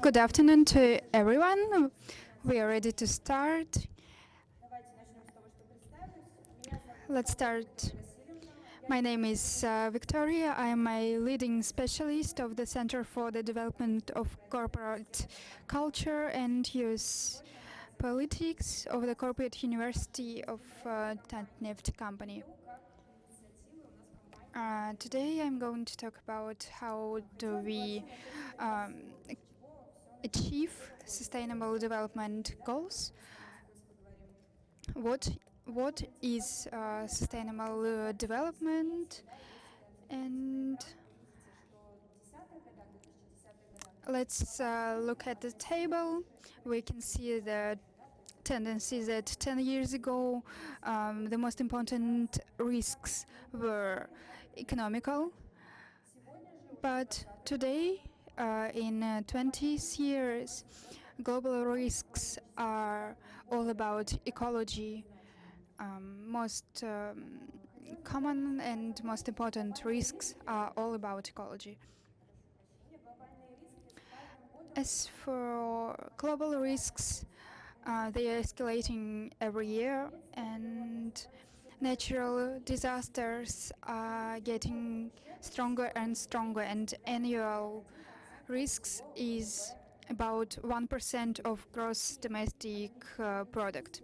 Good afternoon to everyone. We are ready to start. Let's start. My name is Victoria. I am a leading specialist of the Center for the Development of Corporate Culture and Youth Politics of the Corporate University of Tatneft company. Today I'm going to talk about how do we um, achieve sustainable development goals. What is sustainable development, and let's look at the table. We can see the tendency that 10 years ago the most important risks were economical, but today in 20 years global risks are all about ecology. Most common and most important risks are all about ecology. As for global risks, they are escalating every year, and natural disasters are getting stronger and stronger, and annual risks is about 1% of gross domestic product.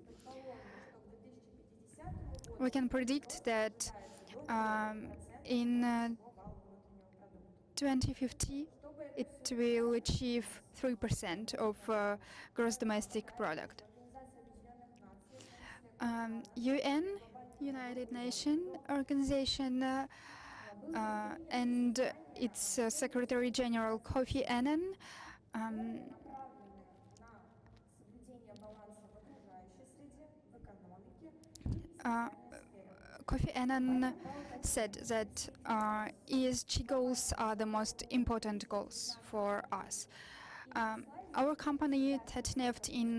We can predict that in 2050 it will achieve 3% of gross domestic product. UN, United Nations Organization, and its Secretary General Kofi Annan Kofi Annan said that ESG goals are the most important goals for us. Our company Tatneft in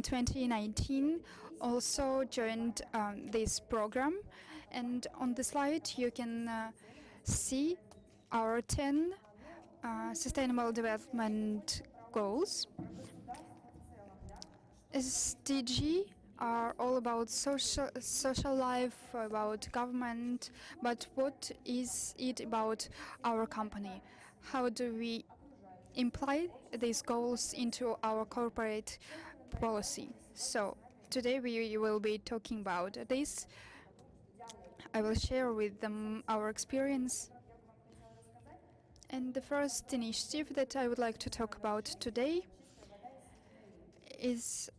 2019 also joined this program, and on the slide you can see our 10 sustainable development goals. SDG are all about social life, about government, but what is it about our company? How do we imply these goals into our corporate policy? So today we will be talking about this. I will share with them our experience. And the first initiative that I would like to talk about today is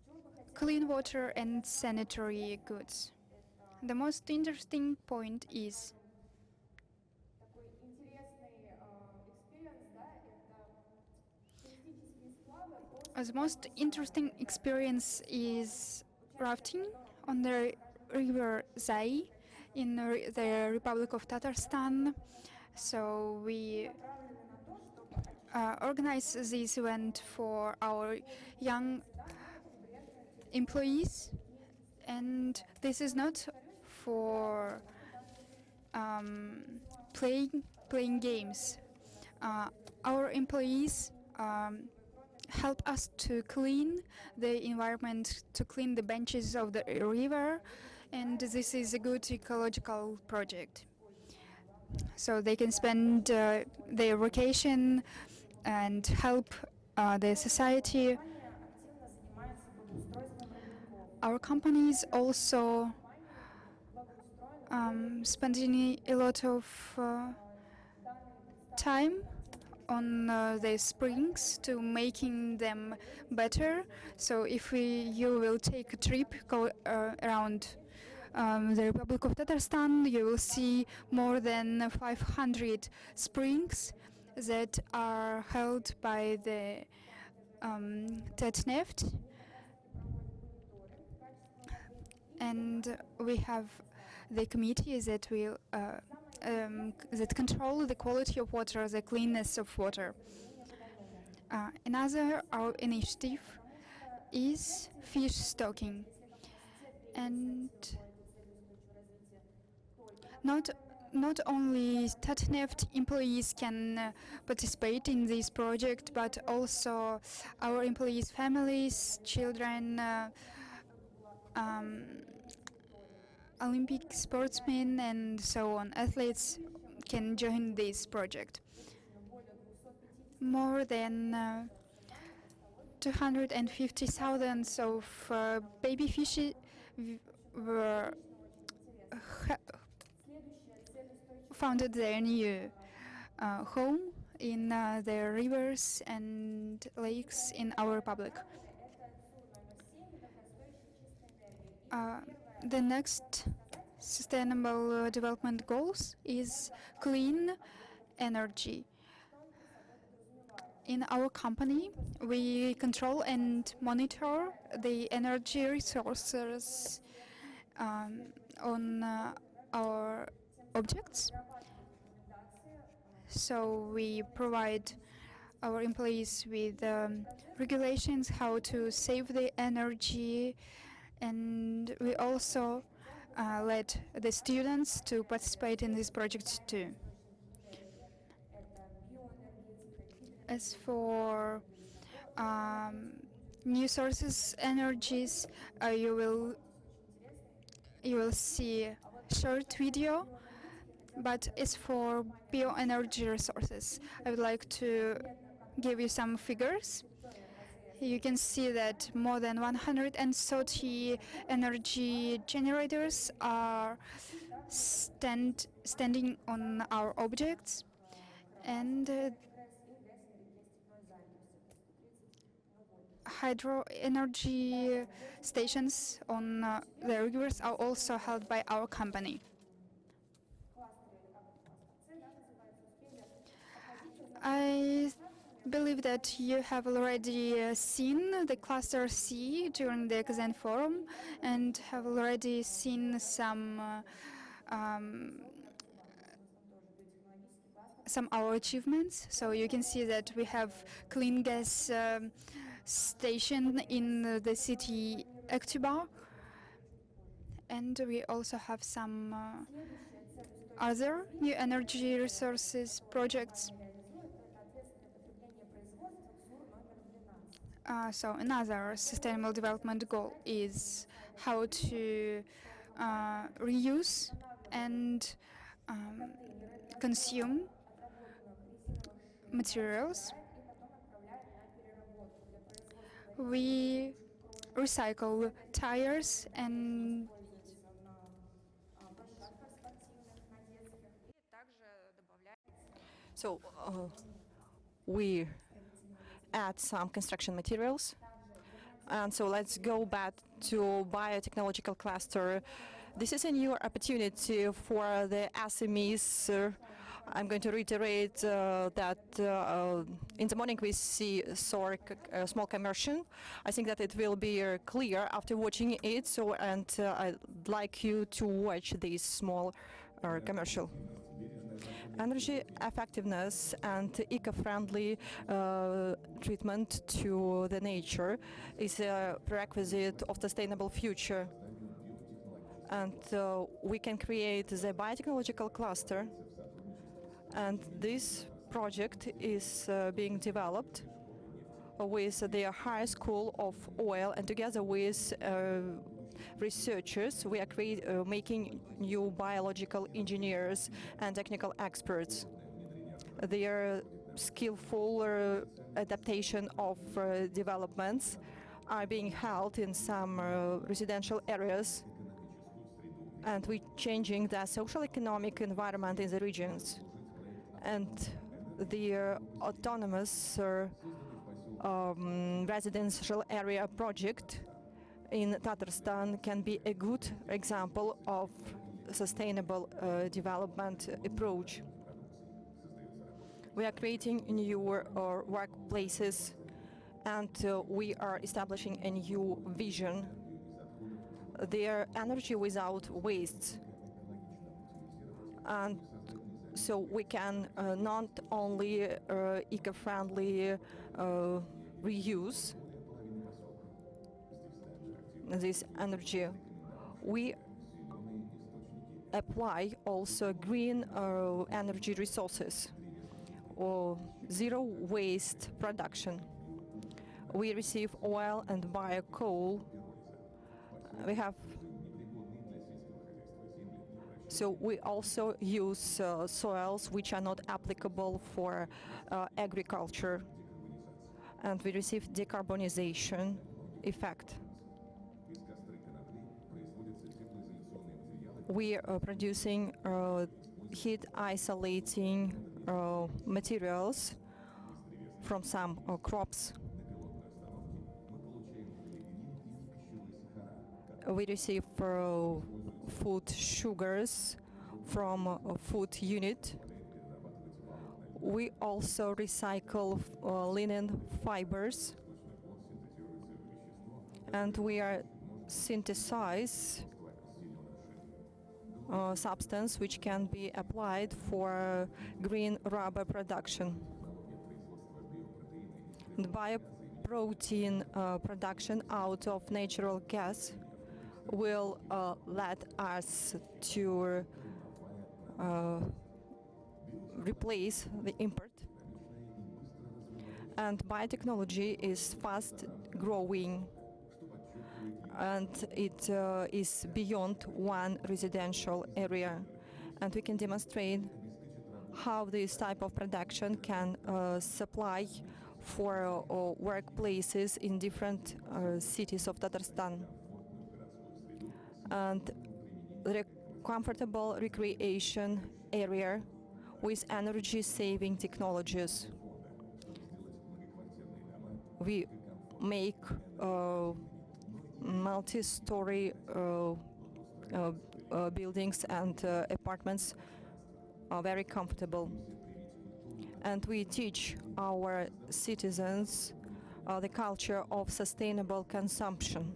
clean water and sanitary goods. The most interesting point is the most interesting experience is rafting on the river Zai in the Republic of Tatarstan. So we organize this event for our young employees, and this is not for playing games. Our employees help us to clean the environment, to clean the benches of the river, and this is a good ecological project. So they can spend their vacation and help the society. Our companies also spending a lot of time on the springs to making them better. So if you will take a trip around the Republic of Tatarstan, you will see more than 500 springs that are held by the Tatneft, and we have the committee that will that control the quality of water, the cleanness of water. Another our initiative is fish stocking, and not not only Tatneft employees can participate in this project, but also our employees' families, children, um, Olympic sportsmen, and so on. Athletes can join this project. More than 250,000 of baby fish were founded their new home in the rivers and lakes in our republic. Uh, the next sustainable development goals is clean energy. In our company, we control and monitor the energy resources on our objects. So we provide our employees with regulations how to save the energy, and we also let the students to participate in this project too. As for new sources energies, you will see short video, but as for bioenergy resources, I would like to give you some figures. You can see that more than 130 energy generators are standing on our objects, and hydro energy stations on the rivers are also held by our company. I believe that you have already seen the Cluster C during the Kazan Forum and have already seen some our achievements. So you can see that we have clean gas station in the city Aktuba, and we also have some other new energy resources projects. So another sustainable development goal is how to reuse and consume materials. We recycle tires and So we add some construction materials. And so let's go back to biotechnological cluster. This is a new opportunity for the SMEs. I'm going to reiterate that in the morning we saw a small commercial. I think that it will be clear after watching it. So, and I'd like you to watch this small commercial. Energy effectiveness and eco-friendly treatment to the nature is a prerequisite of sustainable future. And we can create the biotechnological cluster, and this project is being developed with the High School of Oil, and together with researchers, we are making new biological engineers and technical experts. Their skillful adaptation of developments are being held in some residential areas, and we're changing the social economic environment in the regions. And the autonomous residential area project in Tatarstan can be a good example of sustainable development approach. We are creating new workplaces, and we are establishing a new vision. Their energy without waste. And so we can not only eco-friendly reuse this energy, we apply also green energy resources or zero waste production. We receive oil and biocoal. We have So we also use soils which are not applicable for agriculture, and we receive decarbonization effect. We are producing heat isolating materials from some crops. We receive food sugars from a food unit. We also recycle linen fibers, and we are synthesize substance which can be applied for green rubber production. The bioprotein production out of natural gas will let us to replace the import. And biotechnology is fast growing, and it is beyond one residential area. And we can demonstrate how this type of production can supply for workplaces in different cities of Tatarstan. And the comfortable recreation area with energy-saving technologies. We make multi-story buildings and apartments very comfortable. And we teach our citizens the culture of sustainable consumption.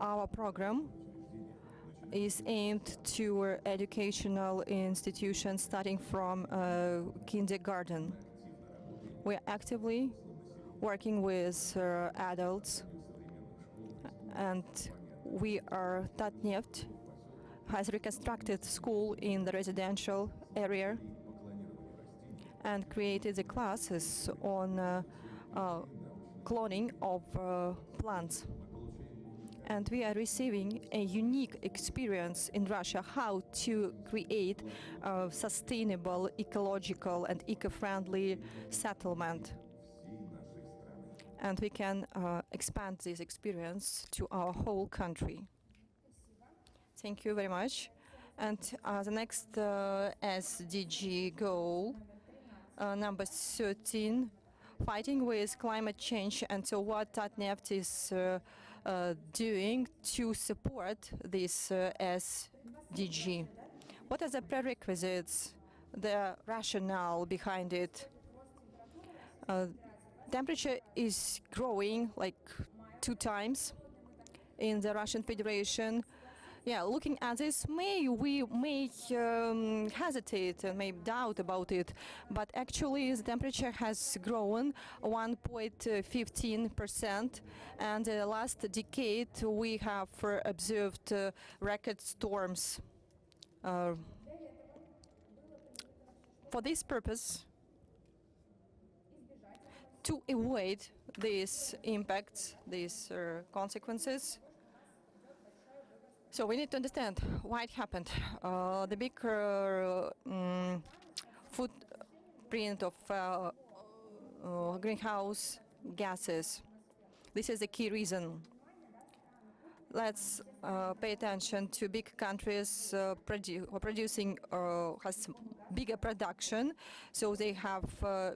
Our program is aimed to educational institutions starting from kindergarten. We are actively working with adults, and we are Tatneft has reconstructed school in the residential area and created the classes on cloning of plants. And we are receiving a unique experience in Russia how to create a sustainable, ecological and eco-friendly settlement. And we can expand this experience to our whole country. Thank you very much. And the next SDG goal, number 13, fighting with climate change, and so what Tatneft is doing to support this SDG. What are the prerequisites, the rationale behind it? Temperature is growing like 2 times in the Russian Federation. Yeah, looking at this, we may hesitate and may doubt about it, but actually the temperature has grown 1.15%, and last decade we have observed record storms. For this purpose, to avoid these impacts, these consequences, so we need to understand why it happened. The big footprint of greenhouse gases. This is the key reason. Let's pay attention to big countries producing has bigger production, so they have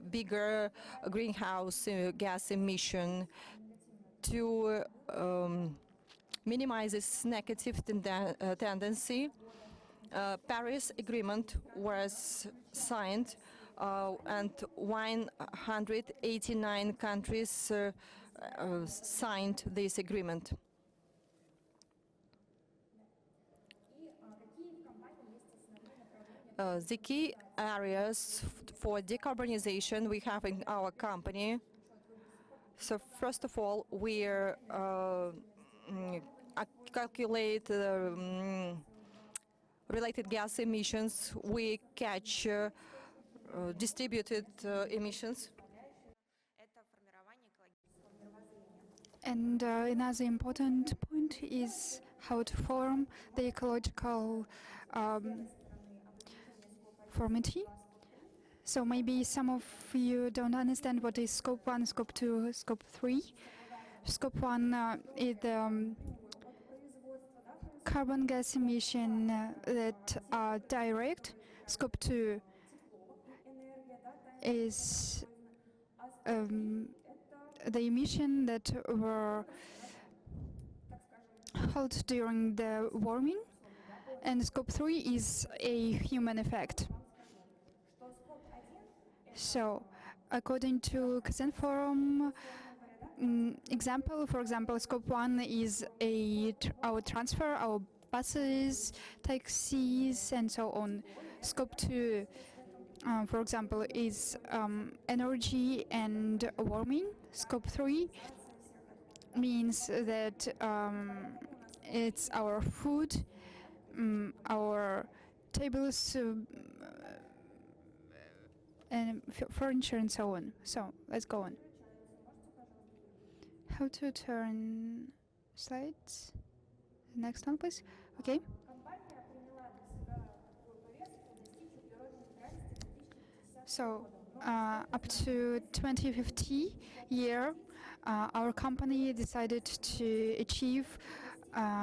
bigger greenhouse gas emission. To minimize this negative tendency, Paris Agreement was signed and 189 countries signed this agreement. The key areas for decarbonization we have in our company. So first of all, we're calculate related gas emissions. We catch distributed emissions. And another important point is how to form the ecological formality. So maybe some of you don't understand what is scope 1, scope 2, scope 3. Scope 1 is the carbon gas emission that are direct. Scope 2 is the emission that were held during the warming, and scope 3 is a human effect. So, according to Kazan Forum example, for example, scope 1 is our transfer, our buses, taxis, and so on. Scope 2, for example, is energy and warming. Scope 3 means that it's our food, our tables, and furniture, and so on. So let's go on. How to turn slides? Next one, please. Okay. So up to 2050 year, our company decided to achieve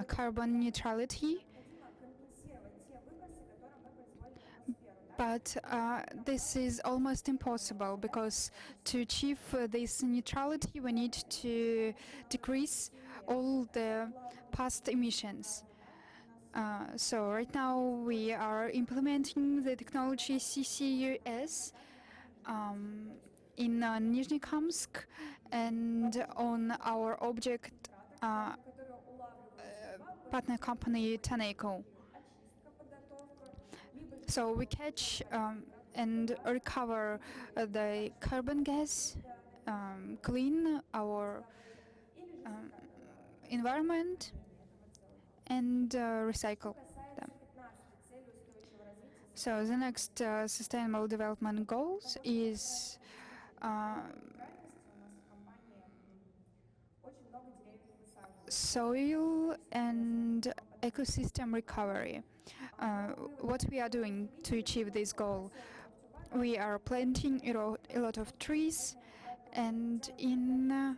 carbon neutrality. But this is almost impossible because to achieve this neutrality, we need to decrease all the past emissions. So right now we are implementing the technology CCUS in Nizhnekamsk and on our object partner company Taneco. So we catch and recover the carbon gas, clean our environment, and recycle them. So the next Sustainable Development Goals is soil and ecosystem recovery. What we are doing to achieve this goal? We are planting a lot of trees, and in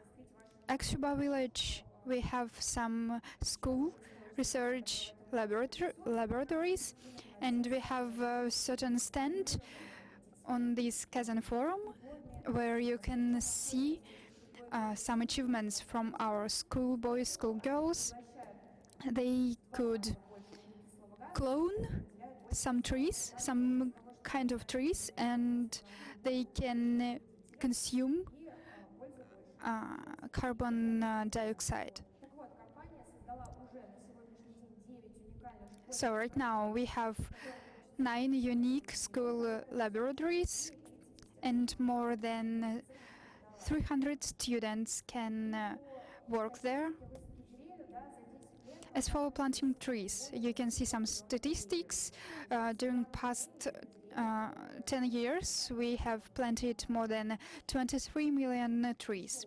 Aksuba village we have some school research laboratories, and we have a certain stand on this Kazan forum where you can see some achievements from our schoolboys, schoolgirls. They could clone some trees, some kind of trees, and they can consume carbon dioxide. So right now we have 9 unique school laboratories, and more than 300 students can work there. As for planting trees, you can see some statistics. During past 10 years, we have planted more than 23 million trees.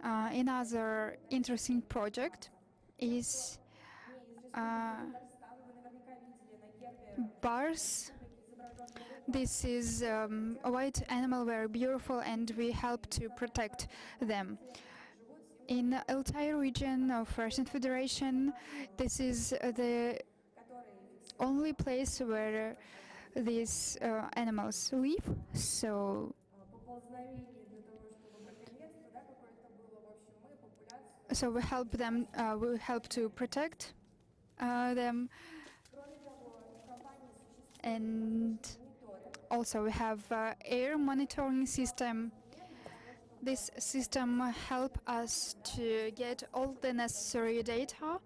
Another interesting project is bars. This is a white animal, very beautiful, and we help to protect them. In Altai region of Russian Federation, this is the only place where these animals live. So we help them. We help to protect them, and also we have air monitoring system. This system helps us to get all the necessary data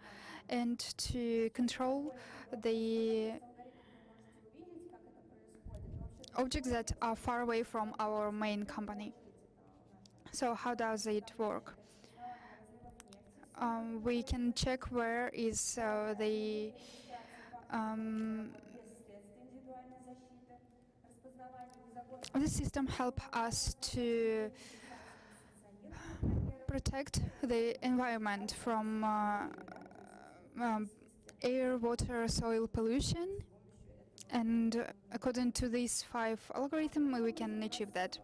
and to control the objects that are far away from our main company. So how does it work? we can check where is um, the system help us to protect the environment from um, air, water, soil pollution. And according to these 5 algorithms, we can achieve that.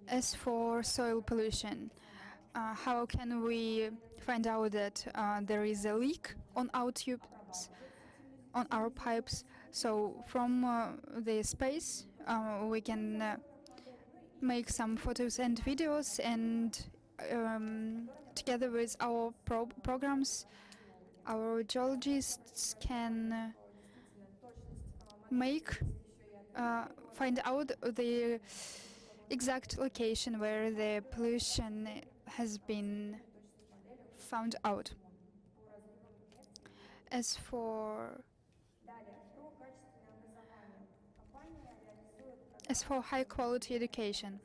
As for soil pollution, how can we find out that there is a leak on our tubes, on our pipes? So from the space, we can make some photos and videos, and together with our programs, our geologists can make find out the exact location where the pollution has been found out. As for high quality education,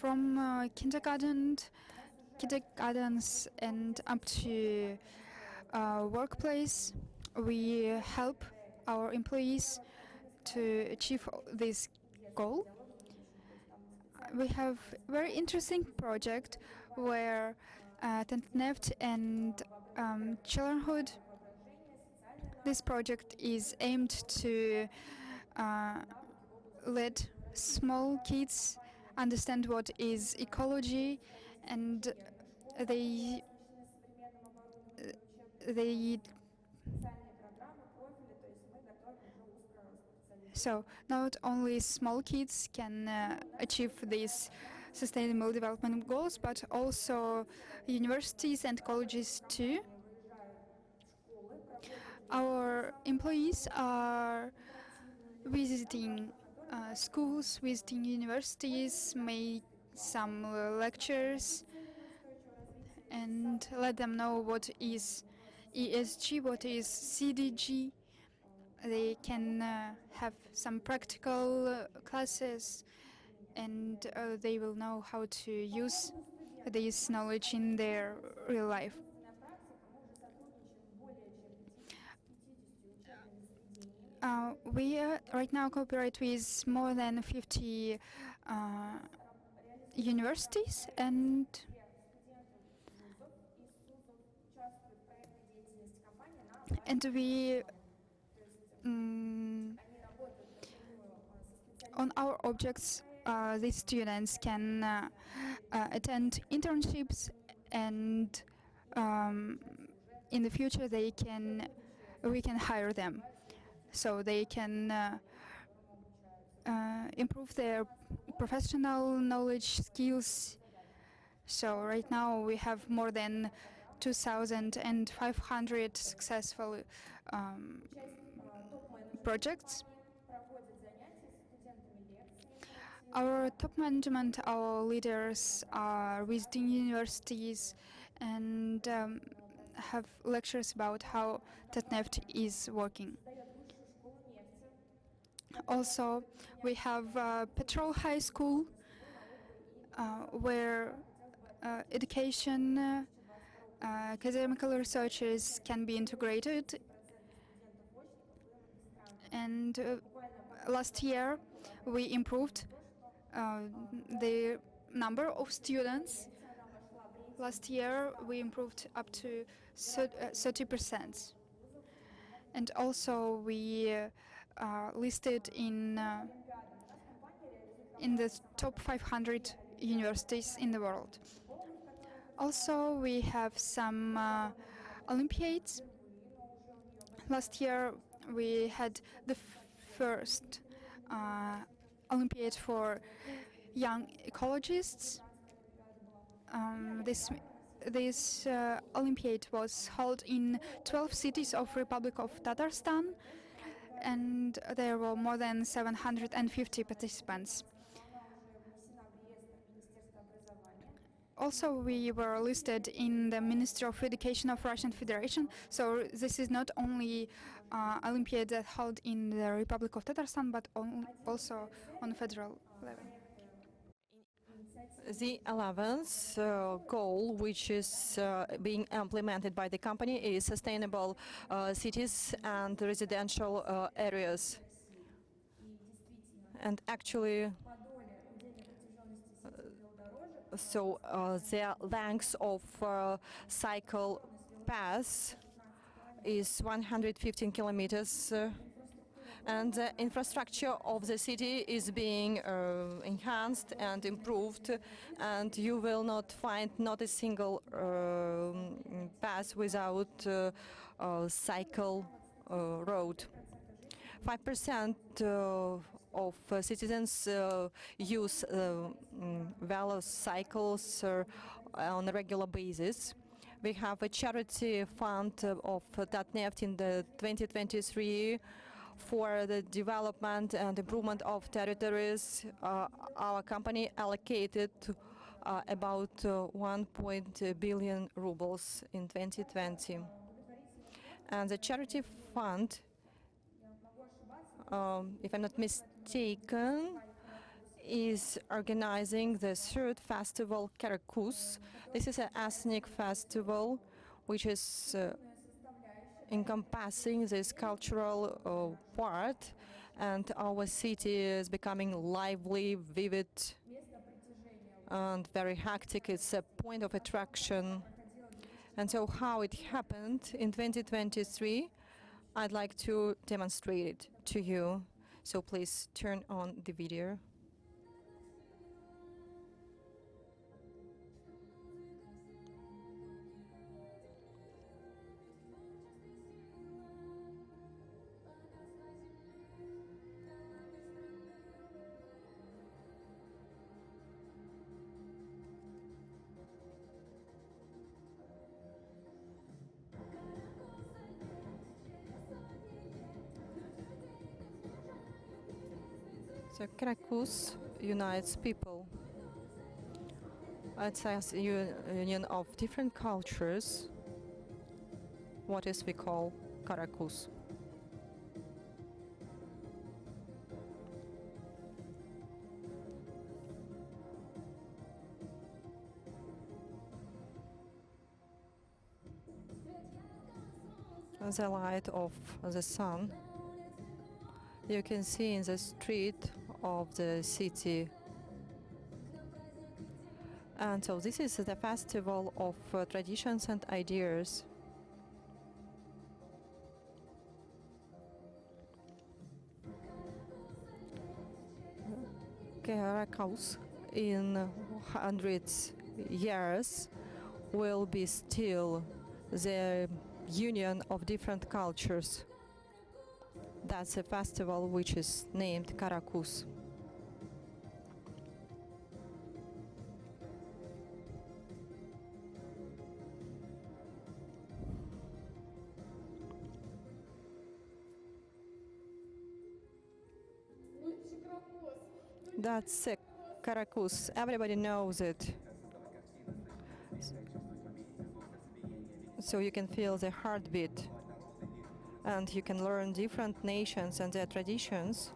from kindergartens and up to workplace, we help our employees to achieve this goal. We have very interesting project where Tatneft and childrenhood. This project is aimed to uh, let small kids understand what is ecology, and they they so not only small kids can achieve these sustainable development goals, but also universities and colleges too. Our employees are visiting schools, visiting universities, make some lectures, and let them know what is ESG, what is CDG. They can have some practical classes, and they will know how to use this knowledge in their real life. We right now cooperate with more than 50 universities, and we on our objects, these students can attend internships, and in the future we can hire them, so they can improve their professional knowledge, skills. So right now we have more than 2,500 successful projects. Our top management, our leaders are visiting universities and have lectures about how Tatneft is working. Also, we have Petrol High School, where education, academical researches can be integrated. And last year, we improved the number of students. Last year, we improved up to 30%. And also, we listed in the top 500 universities in the world. Also, we have some Olympiads. Last year, we had the first Olympiad for young ecologists. This Olympiad was held in 12 cities of Republic of Tatarstan, and there were more than 750 participants. Also, we were listed in the Ministry of Education of Russian Federation, so this is not only Olympiad that held in the Republic of Tatarstan, but also on federal level. The 11th goal, which is being implemented by the company, is sustainable cities and residential areas. And actually, the length of cycle paths is 115 kilometers. And the infrastructure of the city is being enhanced and improved, and you will not find not a single path without cycle road. 5% of citizens use cycles on a regular basis. We have a charity fund of Tatneft in the 2023 for the development and improvement of territories. Our company allocated about 1 billion rubles in 2020. And the charity fund, if I'm not mistaken, is organizing the third festival, Karakus. This is an ethnic festival which is encompassing this cultural part, and our city is becoming lively, vivid, and very hectic. It's a point of attraction. And so how it happened in 2023, I'd like to demonstrate it to you. So please turn on the video. So Karakus unites people. It's a union of different cultures, what is we call Karakus. The light of the sun you can see in the street of the city. And so this is the festival of traditions and ideas. Karakus in hundreds years will be still the union of different cultures. That's a festival which is named Karakus. That's a Karakus. Everybody knows it. So you can feel the heartbeat, and you can learn different nations and their traditions,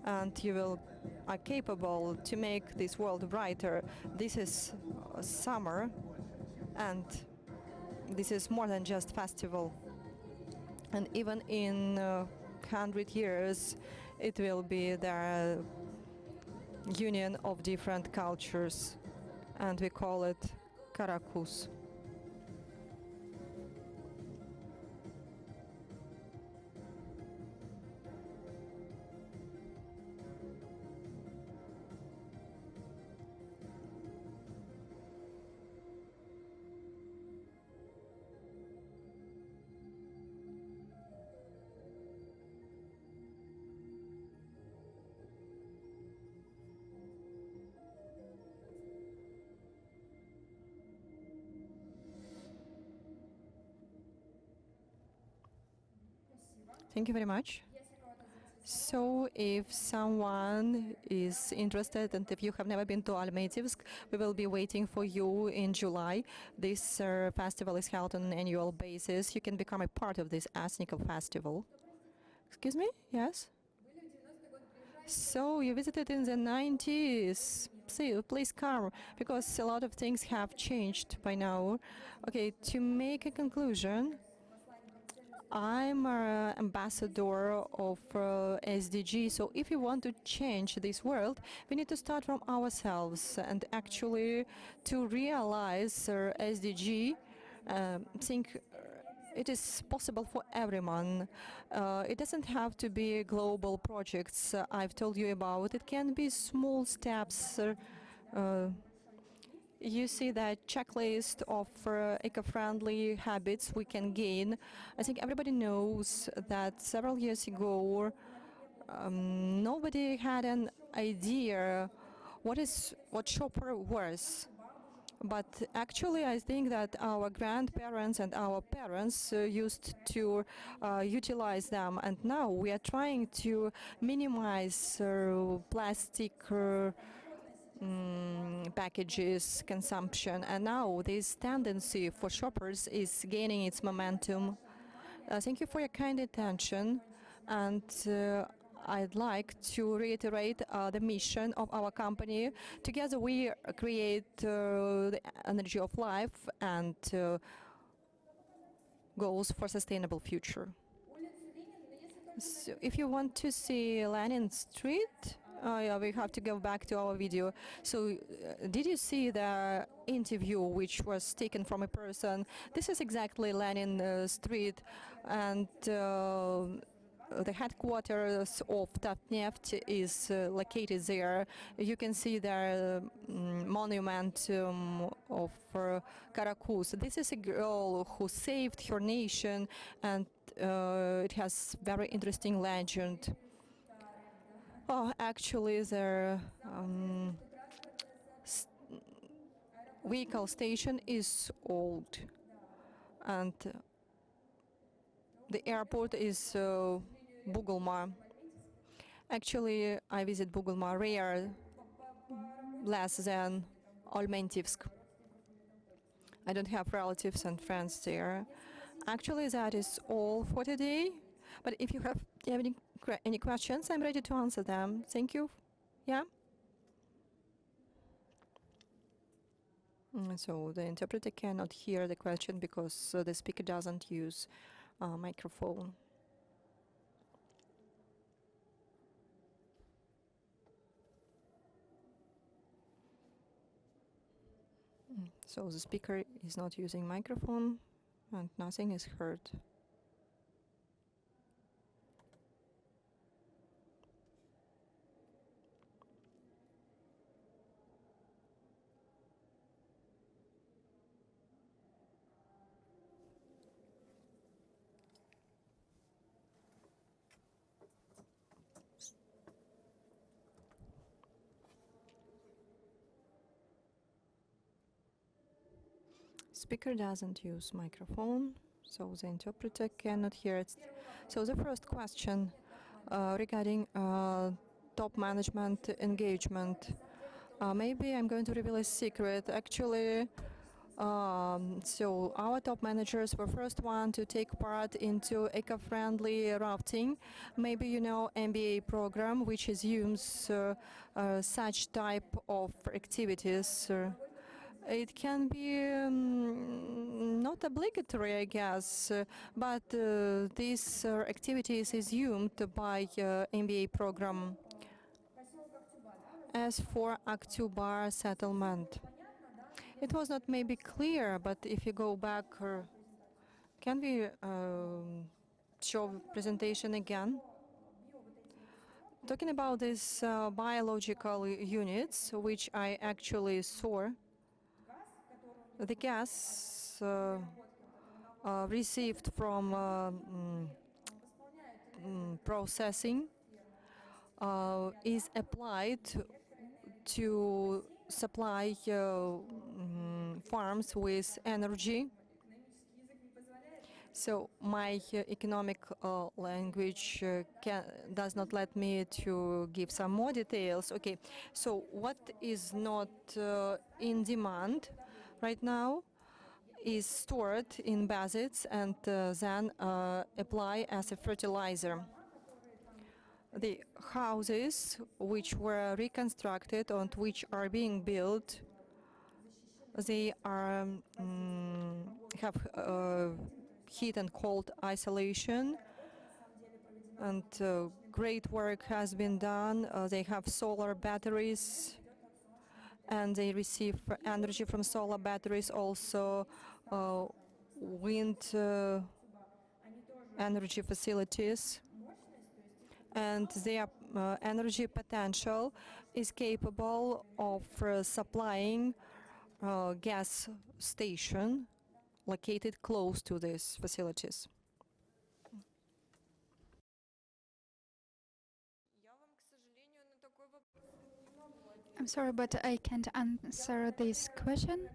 and you are capable to make this world brighter. This is summer, and this is more than just festival. And even in 100 years, it will be the union of different cultures, and we call it Karakus. Thank you very much. So if someone is interested and if you have never been to Almatyevsk, we will be waiting for you in July. This festival is held on an annual basis. You can become a part of this ethnic festival. Excuse me? Yes? So you visited in the 90s. please come, because a lot of things have changed by now. Okay, to make a conclusion, I'm an ambassador of SDG, so if you want to change this world, we need to start from ourselves and actually to realize SDG. Think it is possible for everyone. It doesn't have to be global projects I've told you about. It can be small steps. You see that checklist of eco-friendly habits we can gain. I think everybody knows that several years ago nobody had an idea what shopper was. But actually, I think that our grandparents and our parents used to utilize them, and now we are trying to minimize plastic packages consumption, and now this tendency for shoppers is gaining its momentum. Thank you for your kind attention, and I'd like to reiterate the mission of our company. Together we create the energy of life and goals for sustainable future. So if you want to see Lenin Street, yeah, we have to go back to our video. So did you see the interview which was taken from a person? This is exactly Lenin Street, and the headquarters of Tatneft is located there. You can see the monument of Karakus. This is a girl who saved her nation, and it has very interesting legend. Oh, actually, the vehicle station is old, and the airport is Bugulma. Actually, I visit Bugulma rare, less than Olmentivsk. I don't have relatives and friends there. Actually, that is all for today. But if you have any questions, I'm ready to answer them. Thank you. Yeah? So the interpreter cannot hear the question because the speaker doesn't use microphone. So the speaker is not using microphone and nothing is heard. Speaker doesn't use microphone, so the interpreter cannot hear it. So the first question regarding top management engagement. Maybe I'm going to reveal a secret. Actually, so our top managers were first one to take part into eco-friendly rafting. Maybe you know MBA program, which assumes such type of activities. It can be not obligatory, I guess, but this activity is assumed by MBA program. As for Aktubar settlement, it was not maybe clear, but if you go back, can we show presentation again? Talking about these biological units, which I actually saw, the gas received from processing is applied to supply farms with energy. So my economic language does not let me to give some more details. Okay, so what is not in demand right now is stored in baskets and then apply as a fertilizer. The houses which were reconstructed and which are being built, they are have heat and cold isolation, and great work has been done. They have solar batteries, and they receive energy from solar batteries, also wind energy facilities, and their energy potential is capable of supplying gas station located close to these facilities. I'm sorry, but I can't answer this question.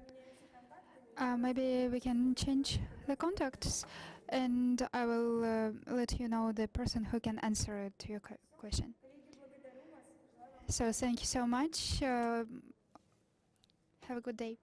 Maybe we can change the contacts, and I will let you know the person who can answer to your question. So thank you so much. Have a good day.